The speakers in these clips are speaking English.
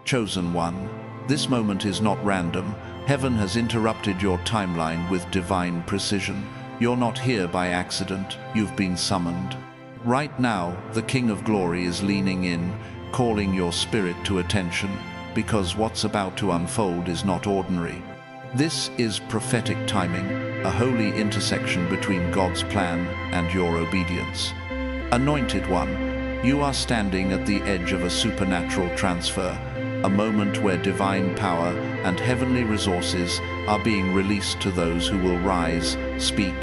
Chosen one, this moment is not random. Heaven has interrupted your timeline with divine precision. You're not here by accident, you've been summoned. Right now, the King of Glory is leaning in, calling your spirit to attention, because what's about to unfold is not ordinary. This is prophetic timing, a holy intersection between God's plan and your obedience. Anointed one, you are standing at the edge of a supernatural transfer, a moment where divine power and heavenly resources are being released to those who will rise, speak,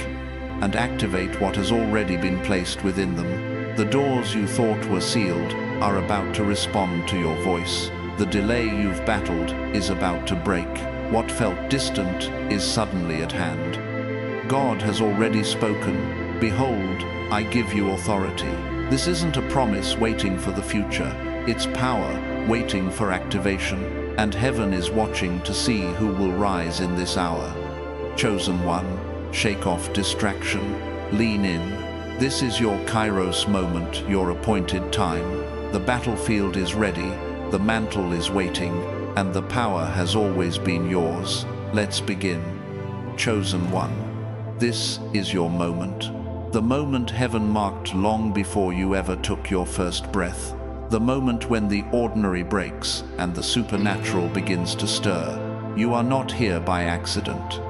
and activate what has already been placed within them. The doors you thought were sealed are about to respond to your voice. The delay you've battled is about to break. What felt distant is suddenly at hand. God has already spoken. Behold, I give you authority. This isn't a promise waiting for the future. It's power waiting for activation, and heaven is watching to see who will rise in this hour. Chosen one, shake off distraction, lean in. This is your Kairos moment, your appointed time. The battlefield is ready, the mantle is waiting, and the power has always been yours. Let's begin. Chosen one, this is your moment. The moment heaven marked long before you ever took your first breath. The moment when the ordinary breaks and the supernatural begins to stir. You are not here by accident.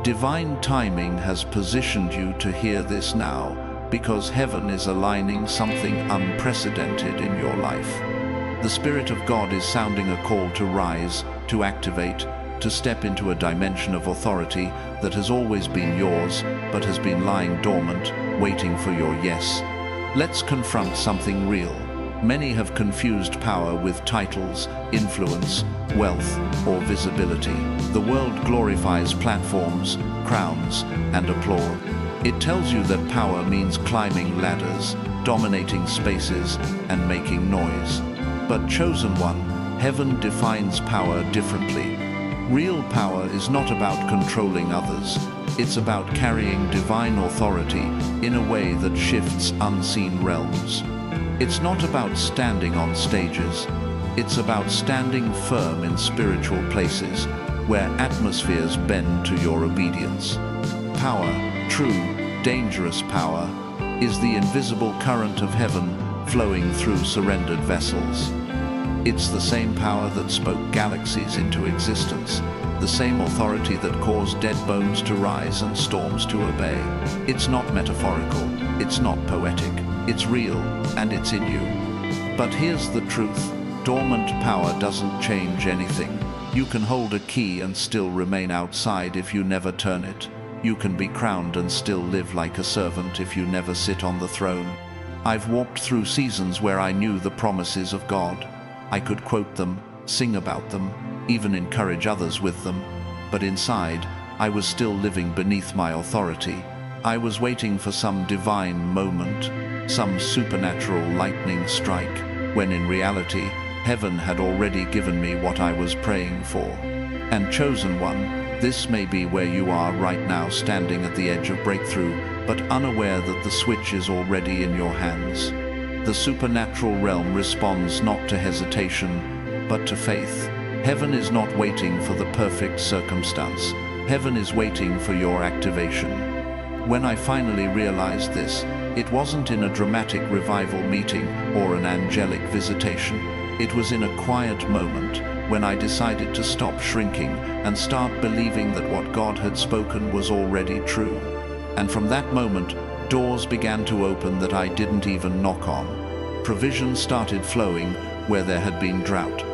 Divine timing has positioned you to hear this now, because heaven is aligning something unprecedented in your life. The Spirit of God is sounding a call to rise, to activate, to step into a dimension of authority that has always been yours, but has been lying dormant, waiting for your yes. Let's confront something real. Many have confused power with titles, influence, wealth, or visibility. The world glorifies platforms, crowns, and applause. It tells you that power means climbing ladders, dominating spaces, and making noise. But chosen one, heaven defines power differently. Real power is not about controlling others. It's about carrying divine authority in a way that shifts unseen realms. It's not about standing on stages. It's about standing firm in spiritual places where atmospheres bend to your obedience. Power, true, dangerous power, is the invisible current of heaven flowing through surrendered vessels. It's the same power that spoke galaxies into existence, the same authority that caused dead bones to rise and storms to obey. It's not metaphorical, it's not poetic, it's real, and it's in you. But here's the truth, dormant power doesn't change anything. You can hold a key and still remain outside if you never turn it. You can be crowned and still live like a servant if you never sit on the throne. I've walked through seasons where I knew the promises of God. I could quote them, sing about them, even encourage others with them. But inside, I was still living beneath my authority. I was waiting for some divine moment, some supernatural lightning strike, when in reality, heaven had already given me what I was praying for. And chosen one, this may be where you are right now, standing at the edge of breakthrough, but unaware that the switch is already in your hands. The supernatural realm responds not to hesitation, but to faith. Heaven is not waiting for the perfect circumstance. Heaven is waiting for your activation. When I finally realized this, it wasn't in a dramatic revival meeting or an angelic visitation. It was in a quiet moment when I decided to stop shrinking and start believing that what God had spoken was already true. And from that moment, doors began to open that I didn't even knock on. Provision started flowing where there had been drought.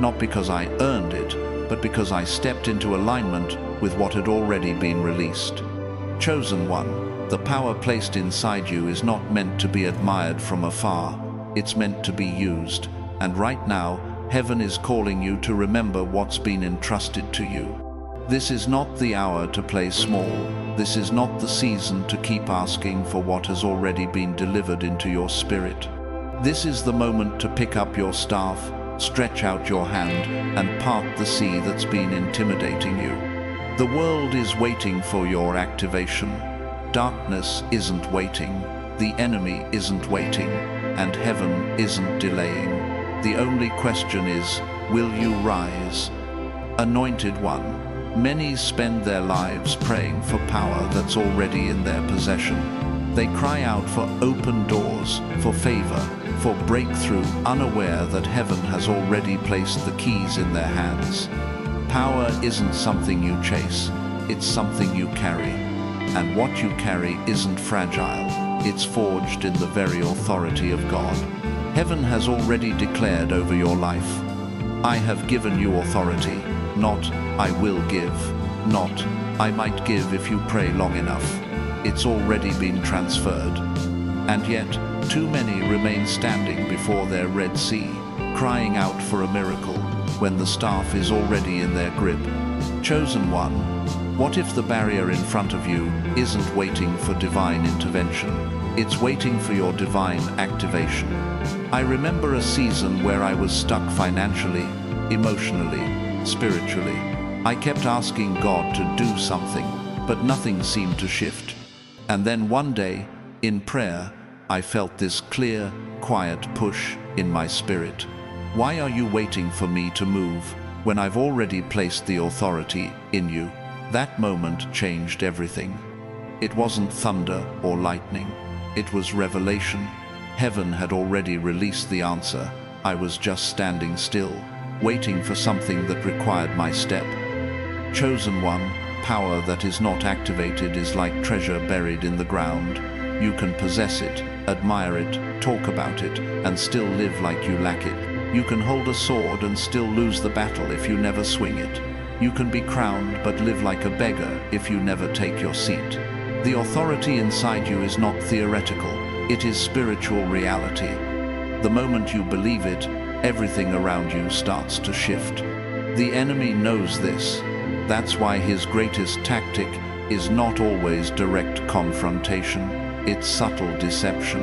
Not because I earned it, but because I stepped into alignment with what had already been released. Chosen one, the power placed inside you is not meant to be admired from afar. It's meant to be used. And right now, heaven is calling you to remember what's been entrusted to you. This is not the hour to play small. This is not the season to keep asking for what has already been delivered into your spirit. This is the moment to pick up your staff, stretch out your hand, and part the sea that's been intimidating you. The world is waiting for your activation. Darkness isn't waiting. The enemy isn't waiting. And heaven isn't delaying. The only question is, Will you rise? Anointed One, many spend their lives praying for power that's already in their possession. They cry out for open doors, for favor, for breakthrough, unaware that heaven has already placed the keys in their hands. Power isn't something you chase, it's something you carry. And what you carry isn't fragile, it's forged in the very authority of God. Heaven has already declared over your life, I have given you authority, not I will give, not I might give if you pray long enough. It's already been transferred. And yet, too many remain standing before their Red Sea, crying out for a miracle, when the staff is already in their grip. Chosen One, what if the barrier in front of you isn't waiting for divine intervention? It's waiting for your divine activation. I remember a season where I was stuck financially, emotionally, spiritually. I kept asking God to do something, but nothing seemed to shift. And then one day, in prayer, I felt this clear, quiet push in my spirit. Why are you waiting for me to move when I've already placed the authority in you? That moment changed everything. It wasn't thunder or lightning. It was revelation. Heaven had already released the answer. I was just standing still, waiting for something that required my step. Chosen One, power that is not activated is like treasure buried in the ground. You can possess it, admire it, talk about it, and still live like you lack it. You can hold a sword and still lose the battle if you never swing it. You can be crowned but live like a beggar if you never take your seat. The authority inside you is not theoretical, it is spiritual reality. The moment you believe it, everything around you starts to shift. The enemy knows this. That's why his greatest tactic is not always direct confrontation, it's subtle deception.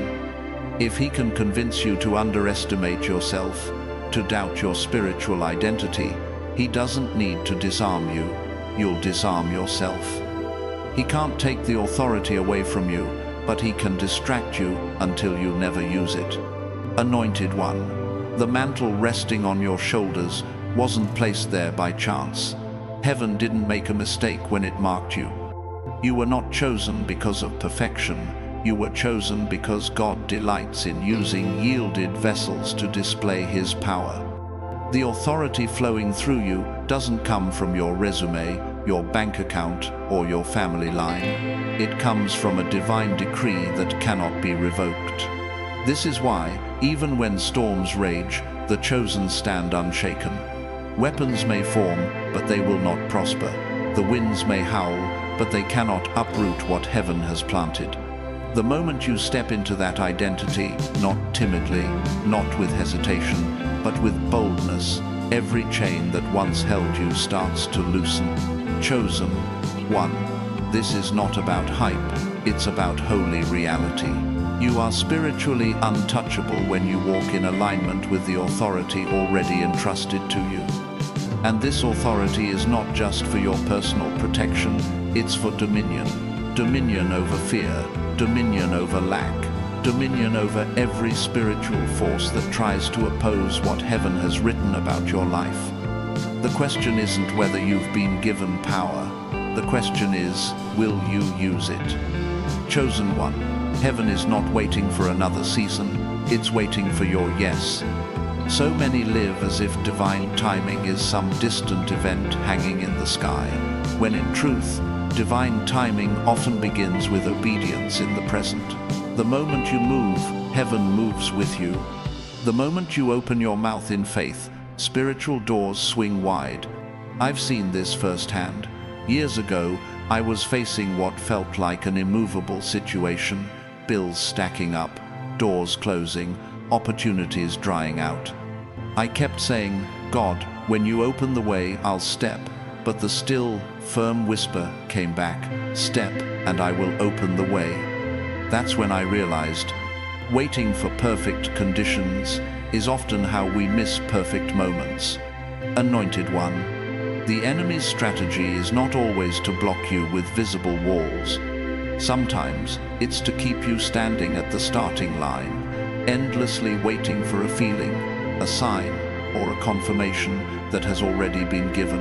If he can convince you to underestimate yourself, to doubt your spiritual identity, he doesn't need to disarm you, you'll disarm yourself. He can't take the authority away from you, but he can distract you until you never use it. Anointed One, the mantle resting on your shoulders wasn't placed there by chance. Heaven didn't make a mistake when it marked you. You were not chosen because of perfection. You were chosen because God delights in using yielded vessels to display His power. The authority flowing through you doesn't come from your resume, your bank account, or your family line. It comes from a divine decree that cannot be revoked. This is why, even when storms rage, the chosen stand unshaken. Weapons may form, but they will not prosper. The winds may howl, but they cannot uproot what heaven has planted. The moment you step into that identity, not timidly, not with hesitation, but with boldness, every chain that once held you starts to loosen. Chosen One, this is not about hype, it's about holy reality. You are spiritually untouchable when you walk in alignment with the authority already entrusted to you. And this authority is not just for your personal protection, it's for dominion. Dominion over fear, dominion over lack, dominion over every spiritual force that tries to oppose what heaven has written about your life. The question isn't whether you've been given power. The question is, will you use it? Chosen One, heaven is not waiting for another season, it's waiting for your yes. So many live as if divine timing is some distant event hanging in the sky, when in truth, divine timing often begins with obedience in the present. The moment you move, heaven moves with you. The moment you open your mouth in faith, spiritual doors swing wide. I've seen this firsthand. Years ago, I was facing what felt like an immovable situation, bills stacking up, doors closing, opportunities drying out. I kept saying, God, when you open the way, I'll step. But the still, firm whisper came back, step, and I will open the way. That's when I realized, waiting for perfect conditions is often how we miss perfect moments. Anointed One, the enemy's strategy is not always to block you with visible walls. Sometimes it's to keep you standing at the starting line, endlessly waiting for a feeling, a sign, or a confirmation that has already been given.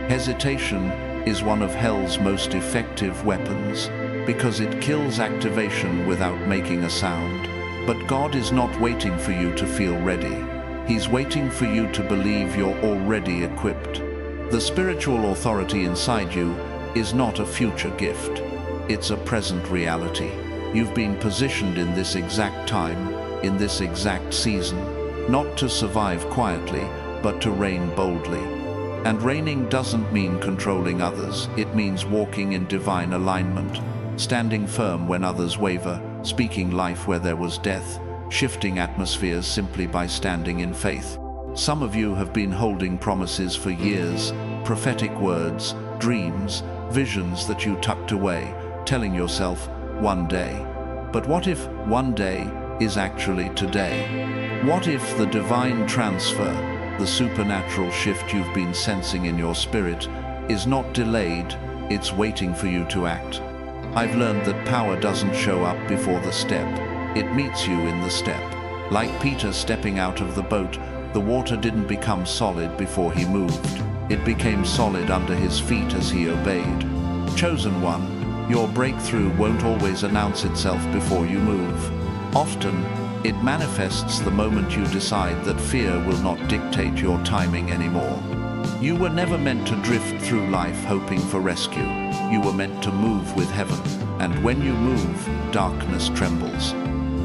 Hesitation is one of hell's most effective weapons because it kills activation without making a sound. But God is not waiting for you to feel ready. He's waiting for you to believe you're already equipped. The spiritual authority inside you is not a future gift. It's a present reality. You've been positioned in this exact time, in this exact season, not to survive quietly, but to reign boldly. And reigning doesn't mean controlling others. It means walking in divine alignment, standing firm when others waver, speaking life where there was death, shifting atmospheres simply by standing in faith. Some of you have been holding promises for years, prophetic words, dreams, visions that you tucked away, telling yourself, one day. But what if one day is actually today? What if the divine transfer, the supernatural shift you've been sensing in your spirit, is not delayed, it's waiting for you to act? I've learned that power doesn't show up before the step. It meets you in the step. Like Peter stepping out of the boat, the water didn't become solid before he moved. It became solid under his feet as he obeyed. Chosen one, your breakthrough won't always announce itself before you move. Often, it manifests the moment you decide that fear will not dictate your timing anymore. You were never meant to drift through life hoping for rescue. You were meant to move with heaven, and when you move, darkness trembles.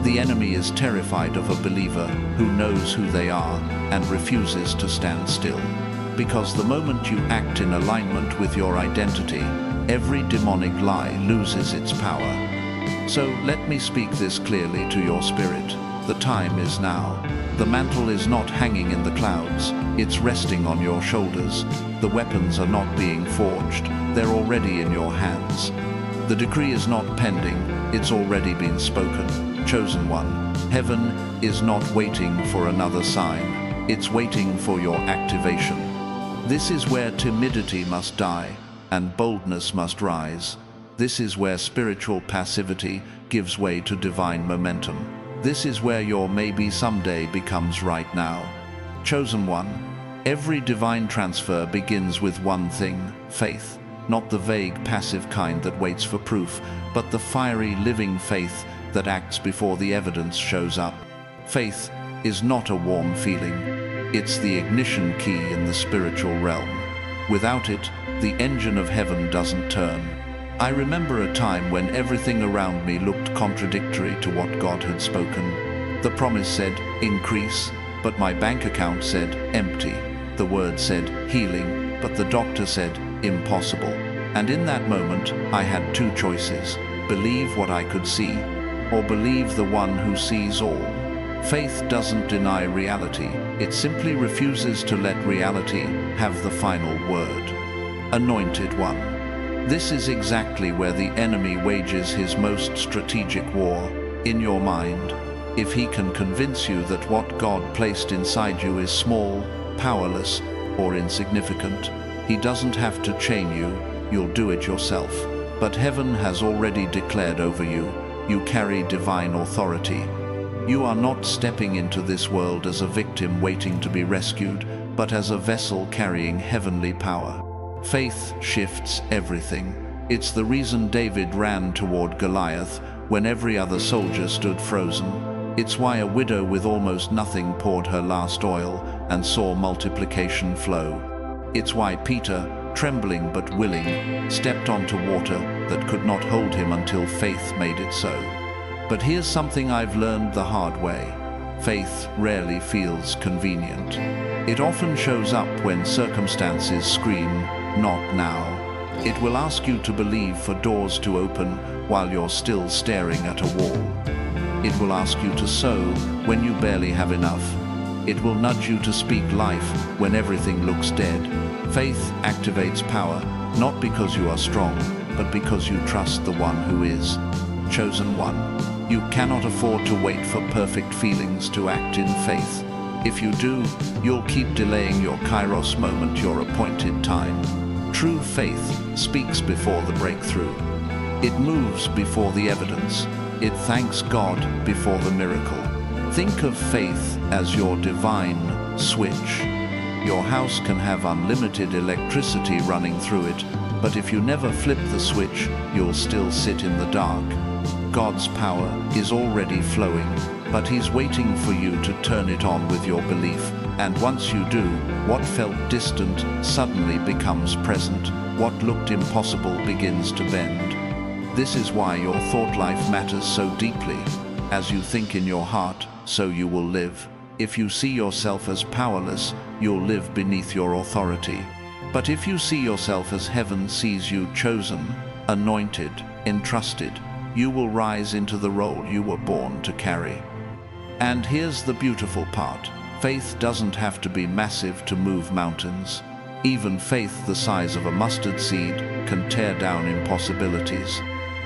The enemy is terrified of a believer who knows who they are and refuses to stand still. Because the moment you act in alignment with your identity, every demonic lie loses its power. So let me speak this clearly to your spirit. The time is now. The mantle is not hanging in the clouds, it's resting on your shoulders. The weapons are not being forged, they're already in your hands. The decree is not pending, it's already been spoken. Chosen one, heaven is not waiting for another sign, it's waiting for your activation. This is where timidity must die and boldness must rise. This is where spiritual passivity gives way to divine momentum. This is where your maybe someday becomes right now. Chosen one, every divine transfer begins with one thing, faith. Not the vague, passive kind that waits for proof, but the fiery, living faith that acts before the evidence shows up. Faith is not a warm feeling. It's the ignition key in the spiritual realm. Without it, the engine of heaven doesn't turn. I remember a time when everything around me looked contradictory to what God had spoken. The promise said, increase, but my bank account said, empty. The word said, healing, but the doctor said, impossible. And in that moment, I had two choices: believe what I could see, or believe the one who sees all. Faith doesn't deny reality, it simply refuses to let reality have the final word. Anointed one. This is exactly where the enemy wages his most strategic war, in your mind. If he can convince you that what God placed inside you is small, powerless, or insignificant, he doesn't have to chain you, you'll do it yourself. But heaven has already declared over you, you carry divine authority. You are not stepping into this world as a victim waiting to be rescued, but as a vessel carrying heavenly power. Faith shifts everything. It's the reason David ran toward Goliath when every other soldier stood frozen. It's why a widow with almost nothing poured her last oil and saw multiplication flow. It's why Peter, trembling but willing, stepped onto water that could not hold him until faith made it so. But here's something I've learned the hard way. Faith rarely feels convenient. It often shows up when circumstances scream, not now. It will ask you to believe for doors to open while you're still staring at a wall. It will ask you to sow when you barely have enough. It will nudge you to speak life when everything looks dead. Faith activates power, not because you are strong, but because you trust the one who is. Chosen one. You cannot afford to wait for perfect feelings to act in faith. If you do, you'll keep delaying your Kairos moment, your appointed time. True faith speaks before the breakthrough. It moves before the evidence. It thanks God before the miracle. Think of faith as your divine switch. Your house can have unlimited electricity running through it, but if you never flip the switch, you'll still sit in the dark. God's power is already flowing, but He's waiting for you to turn it on with your belief. And once you do, what felt distant suddenly becomes present. What looked impossible begins to bend. This is why your thought life matters so deeply. As you think in your heart, so you will live. If you see yourself as powerless, you'll live beneath your authority. But if you see yourself as heaven sees you, chosen, anointed, entrusted, you will rise into the role you were born to carry. And here's the beautiful part. Faith doesn't have to be massive to move mountains. Even faith the size of a mustard seed can tear down impossibilities.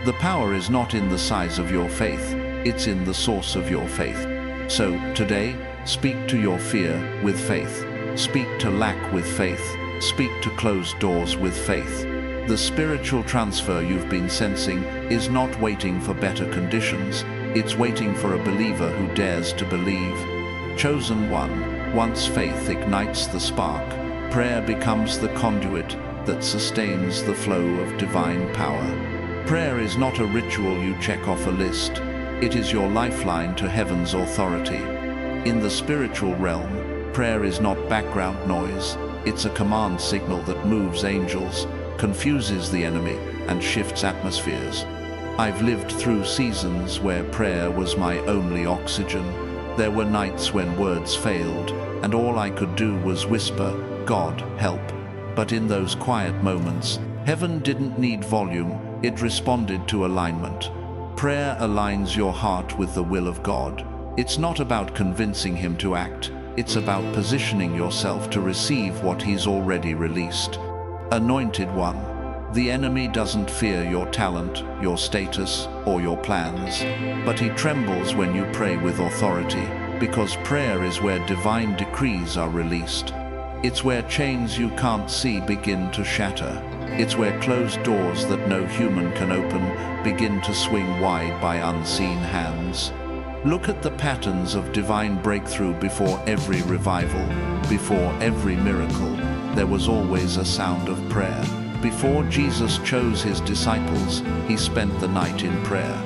The power is not in the size of your faith, it's in the source of your faith. So, today, speak to your fear with faith. Speak to lack with faith. Speak to closed doors with faith. The spiritual transfer you've been sensing is not waiting for better conditions, it's waiting for a believer who dares to believe. Chosen one, once faith ignites the spark, prayer becomes the conduit that sustains the flow of divine power. Prayer is not a ritual you check off a list. It is your lifeline to heaven's authority. In the spiritual realm, prayer is not background noise. It's a command signal that moves angels, confuses the enemy, and shifts atmospheres. I've lived through seasons where prayer was my only oxygen. There were nights when words failed, and all I could do was whisper, "God, help." But in those quiet moments, heaven didn't need volume, it responded to alignment. Prayer aligns your heart with the will of God. It's not about convincing Him to act, it's about positioning yourself to receive what He's already released. Anointed one, the enemy doesn't fear your talent, your status, or your plans, but he trembles when you pray with authority, because prayer is where divine decrees are released. It's where chains you can't see begin to shatter. It's where closed doors that no human can open begin to swing wide by unseen hands. Look at the patterns of divine breakthrough before every revival, before every miracle. There was always a sound of prayer. Before Jesus chose His disciples, He spent the night in prayer.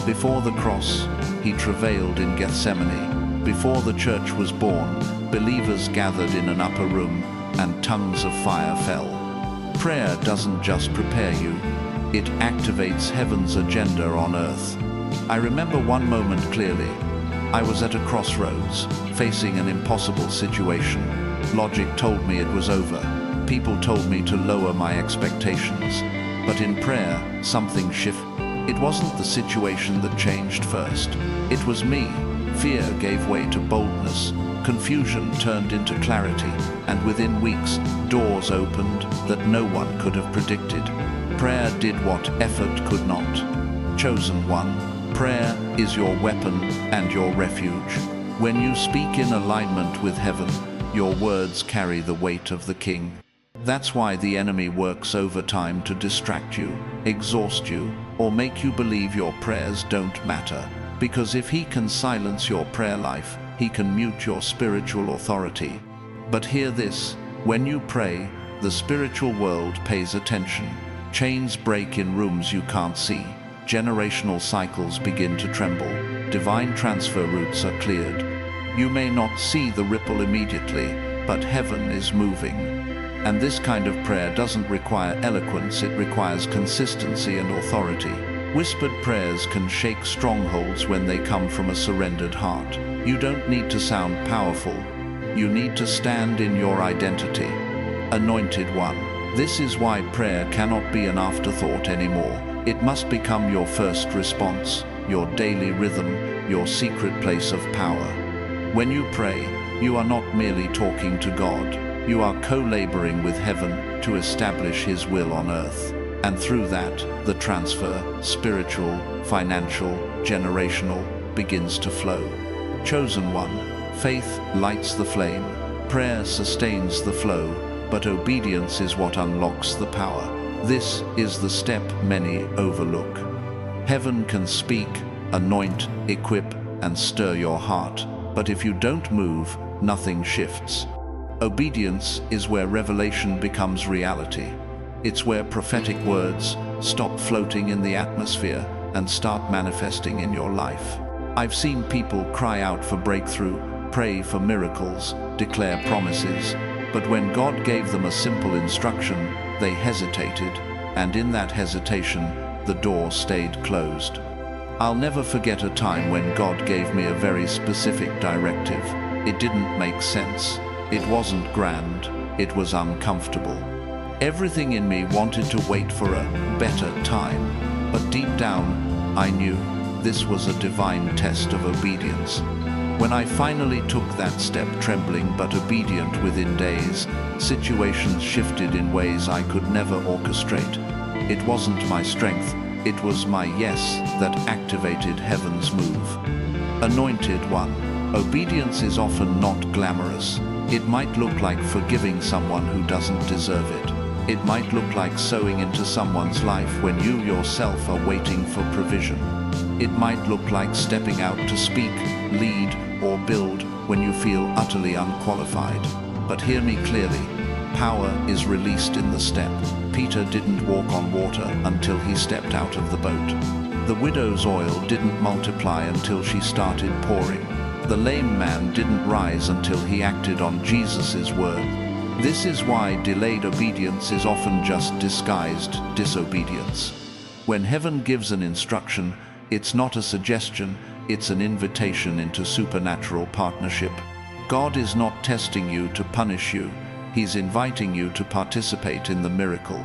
Before the cross, He travailed in Gethsemane. Before the church was born, believers gathered in an upper room, and tongues of fire fell. Prayer doesn't just prepare you, it activates heaven's agenda on earth. I remember one moment clearly. I was at a crossroads, facing an impossible situation. Logic told me it was over. People told me to lower my expectations. But in prayer, something shifted. It wasn't the situation that changed first. It was me. Fear gave way to boldness. Confusion turned into clarity. And within weeks, doors opened that no one could have predicted. Prayer did what effort could not. Chosen one, prayer is your weapon and your refuge. When you speak in alignment with heaven, your words carry the weight of the King. That's why the enemy works overtime to distract you, exhaust you, or make you believe your prayers don't matter. Because if he can silence your prayer life, he can mute your spiritual authority. But hear this, when you pray, the spiritual world pays attention. Chains break in rooms you can't see. Generational cycles begin to tremble. Divine transfer routes are cleared. You may not see the ripple immediately, but heaven is moving. And this kind of prayer doesn't require eloquence, it requires consistency and authority. Whispered prayers can shake strongholds when they come from a surrendered heart. You don't need to sound powerful. You need to stand in your identity. Anointed one. This is why prayer cannot be an afterthought anymore. It must become your first response, your daily rhythm, your secret place of power. When you pray, you are not merely talking to God. You are co-laboring with heaven to establish His will on earth. And through that, the transfer, spiritual, financial, generational, begins to flow. Chosen one, faith lights the flame, prayer sustains the flow, but obedience is what unlocks the power. This is the step many overlook. Heaven can speak, anoint, equip, and stir your heart, but if you don't move, nothing shifts. Obedience is where revelation becomes reality. It's where prophetic words stop floating in the atmosphere and start manifesting in your life. I've seen people cry out for breakthrough, pray for miracles, declare promises, but when God gave them a simple instruction, they hesitated, and in that hesitation, the door stayed closed. I'll never forget a time when God gave me a very specific directive. It didn't make sense. It wasn't grand. It was uncomfortable. Everything in me wanted to wait for a better time, but deep down, I knew this was a divine test of obedience. When I finally took that step, trembling but obedient, within days, situations shifted in ways I could never orchestrate. It wasn't my strength, it was my yes that activated heaven's move. Anointed one. Obedience is often not glamorous. It might look like forgiving someone who doesn't deserve it. It might look like sowing into someone's life when you yourself are waiting for provision. It might look like stepping out to speak, lead, or build when you feel utterly unqualified. But hear me clearly. Power is released in the step. Peter didn't walk on water until he stepped out of the boat. The widow's oil didn't multiply until she started pouring. The lame man didn't rise until he acted on Jesus' word. This is why delayed obedience is often just disguised disobedience. When heaven gives an instruction, it's not a suggestion, it's an invitation into supernatural partnership. God is not testing you to punish you. He's inviting you to participate in the miracle.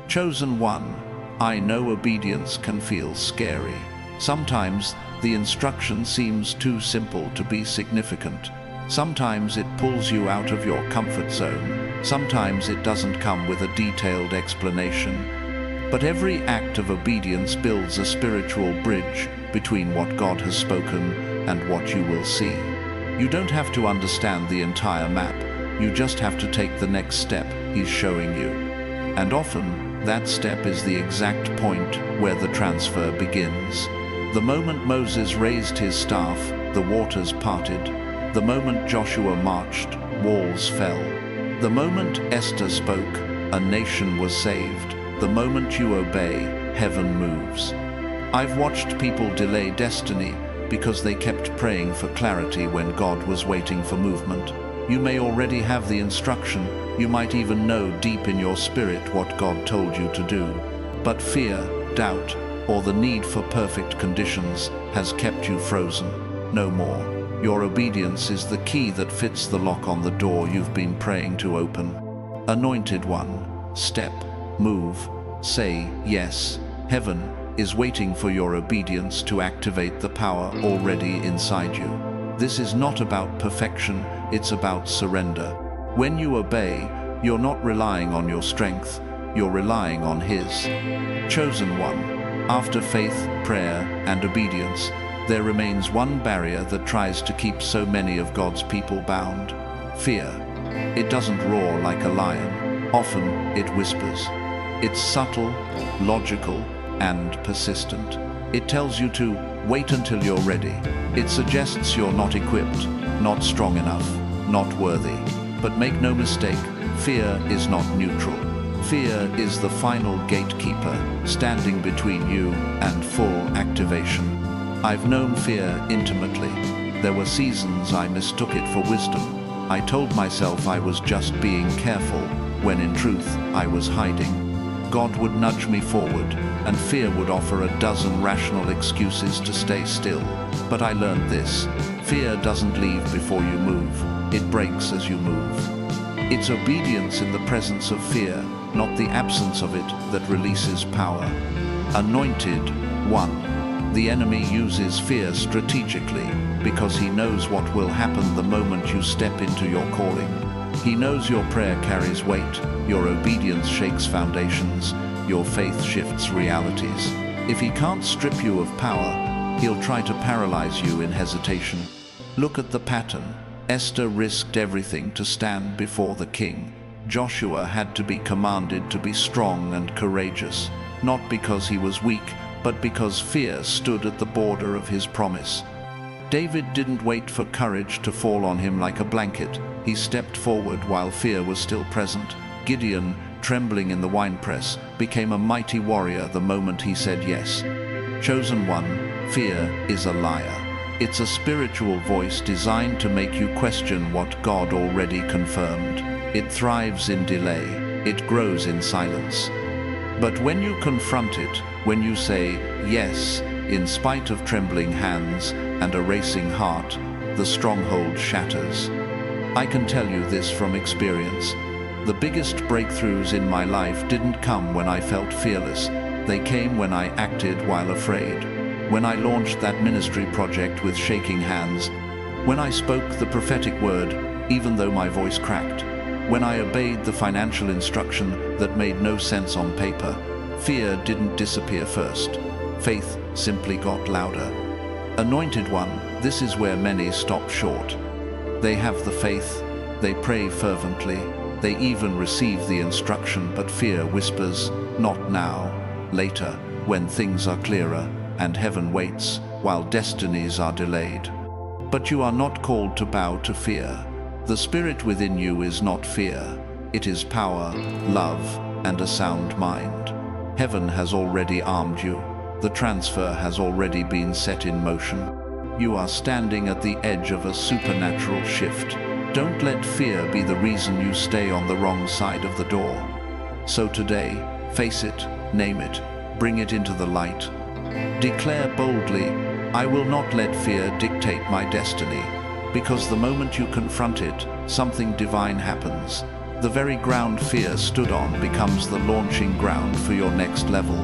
Chosen one. I know obedience can feel scary. Sometimes the instruction seems too simple to be significant. Sometimes it pulls you out of your comfort zone. Sometimes it doesn't come with a detailed explanation. But every act of obedience builds a spiritual bridge between what God has spoken and what you will see. You don't have to understand the entire map. You just have to take the next step He's showing you. And often, that step is the exact point where the transfer begins. The moment Moses raised his staff, the waters parted. The moment Joshua marched, walls fell. The moment Esther spoke, a nation was saved. The moment you obey, heaven moves. I've watched people delay destiny because they kept praying for clarity when God was waiting for movement. You may already have the instruction, you might even know deep in your spirit what God told you to do. But fear, doubt, or the need for perfect conditions has kept you frozen. No more. Your obedience is the key that fits the lock on the door you've been praying to open. Anointed one. Step, move, say yes. Heaven is waiting for your obedience to activate the power already inside you. This is not about perfection, it's about surrender. When you obey, you're not relying on your strength, you're relying on His. Chosen one. After faith, prayer, and obedience, there remains one barrier that tries to keep so many of God's people bound: fear. It doesn't roar like a lion. Often, it whispers. It's subtle, logical, and persistent. It tells you to wait until you're ready. It suggests you're not equipped, not strong enough, not worthy. But make no mistake, fear is not neutral. Fear is the final gatekeeper, standing between you and full activation. I've known fear intimately. There were seasons I mistook it for wisdom. I told myself I was just being careful, when in truth I was hiding. God would nudge me forward, and fear would offer a dozen rational excuses to stay still. But I learned this: fear doesn't leave before you move, it breaks as you move. It's obedience in the presence of fear, not the absence of it, that releases power. Anointed one. The enemy uses fear strategically because he knows what will happen the moment you step into your calling. He knows your prayer carries weight, your obedience shakes foundations, your faith shifts realities. If he can't strip you of power, he'll try to paralyze you in hesitation. Look at the pattern. Esther risked everything to stand before the king. Joshua had to be commanded to be strong and courageous, not because he was weak, but because fear stood at the border of his promise. David didn't wait for courage to fall on him like a blanket. He stepped forward while fear was still present. Gideon, trembling in the winepress, became a mighty warrior the moment he said yes. Chosen one, fear is a liar. It's a spiritual voice designed to make you question what God already confirmed. It thrives in delay. It grows in silence. But when you confront it, when you say yes, in spite of trembling hands and a racing heart, the stronghold shatters. I can tell you this from experience. The biggest breakthroughs in my life didn't come when I felt fearless. They came when I acted while afraid. When I launched that ministry project with shaking hands. When I spoke the prophetic word, even though my voice cracked. When I obeyed the financial instruction that made no sense on paper. Fear didn't disappear first. Faith simply got louder. Anointed one, this is where many stop short. They have the faith, they pray fervently, they even receive the instruction, but fear whispers, not now, later, when things are clearer, and heaven waits, while destinies are delayed. But you are not called to bow to fear. The spirit within you is not fear. It is power, love, and a sound mind. Heaven has already armed you. The transfer has already been set in motion. You are standing at the edge of a supernatural shift. Don't let fear be the reason you stay on the wrong side of the door. So today, face it, name it, bring it into the light. Declare boldly, I will not let fear dictate my destiny, because the moment you confront it, something divine happens. The very ground fear stood on becomes the launching ground for your next level.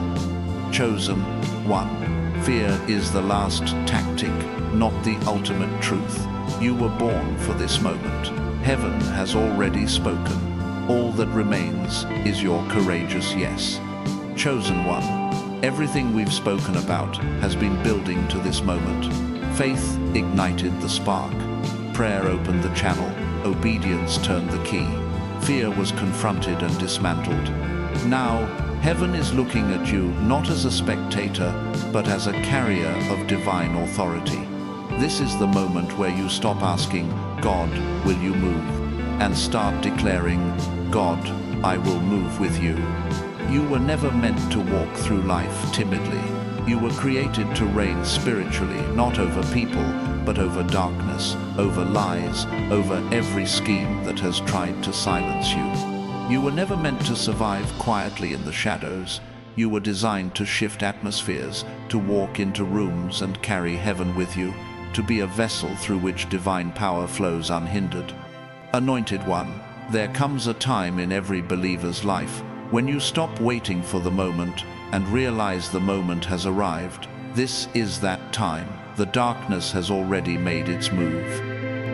Chosen one, fear is the last tactic, not the ultimate truth. You were born for this moment. Heaven has already spoken. All that remains is your courageous yes. Chosen one, everything we've spoken about has been building to this moment. Faith ignited the spark. Prayer opened the channel. Obedience turned the key. Fear was confronted and dismantled. Now, heaven is looking at you not as a spectator, but as a carrier of divine authority. This is the moment where you stop asking, God, will you move? And start declaring, God, I will move with you. You were never meant to walk through life timidly. You were created to reign spiritually, not over people, but over darkness, over lies, over every scheme that has tried to silence you. You were never meant to survive quietly in the shadows. You were designed to shift atmospheres, to walk into rooms and carry heaven with you, to be a vessel through which divine power flows unhindered. Anointed one, there comes a time in every believer's life when you stop waiting for the moment and realize the moment has arrived. This is that time. The darkness has already made its move.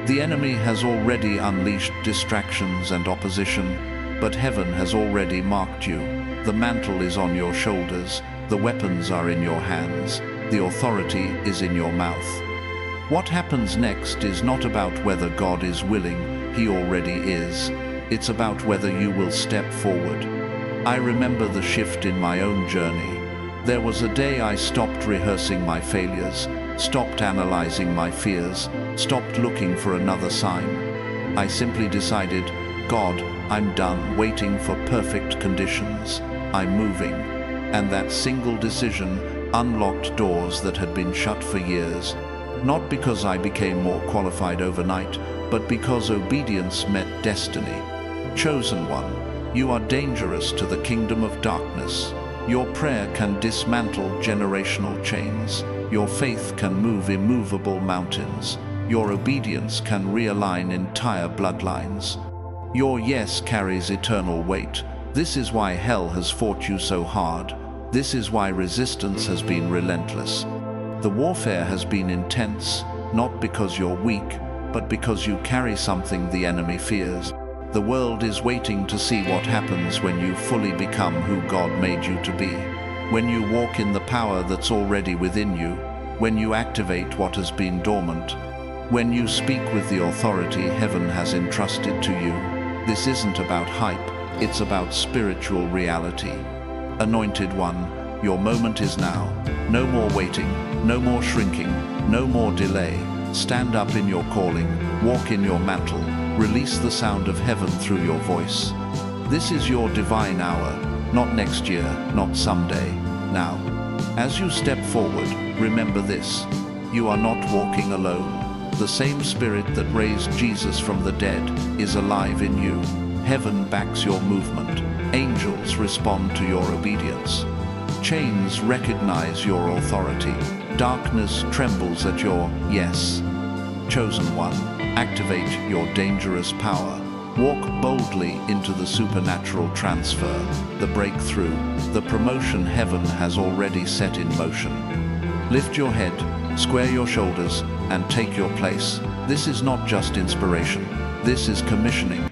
The enemy has already unleashed distractions and opposition, but heaven has already marked you. The mantle is on your shoulders, the weapons are in your hands, the authority is in your mouth. What happens next is not about whether God is willing, He already is. It's about whether you will step forward. I remember the shift in my own journey. There was a day I stopped rehearsing my failures, stopped analyzing my fears, stopped looking for another sign. I simply decided, God, I'm done waiting for perfect conditions. I'm moving. And that single decision unlocked doors that had been shut for years. Not because I became more qualified overnight, but because obedience met destiny. Chosen one, you are dangerous to the kingdom of darkness. Your prayer can dismantle generational chains. Your faith can move immovable mountains. Your obedience can realign entire bloodlines. Your yes carries eternal weight. This is why hell has fought you so hard. This is why resistance has been relentless. The warfare has been intense, not because you're weak, but because you carry something the enemy fears. The world is waiting to see what happens when you fully become who God made you to be. When you walk in the power that's already within you. When you activate what has been dormant. When you speak with the authority heaven has entrusted to you. This isn't about hype, it's about spiritual reality. Anointed one, your moment is now. No more waiting, no more shrinking, no more delay. Stand up in your calling, walk in your mantle, release the sound of heaven through your voice. This is your divine hour, not next year, not someday, now. As you step forward, remember this: you are not walking alone. The same Spirit that raised Jesus from the dead is alive in you. Heaven backs your movement. Angels respond to your obedience. Chains recognize your authority. Darkness trembles at your yes. Chosen one, activate your dangerous power. Walk boldly into the supernatural transfer, the breakthrough, the promotion heaven has already set in motion. Lift your head, square your shoulders, and take your place. This is not just inspiration. This is commissioning.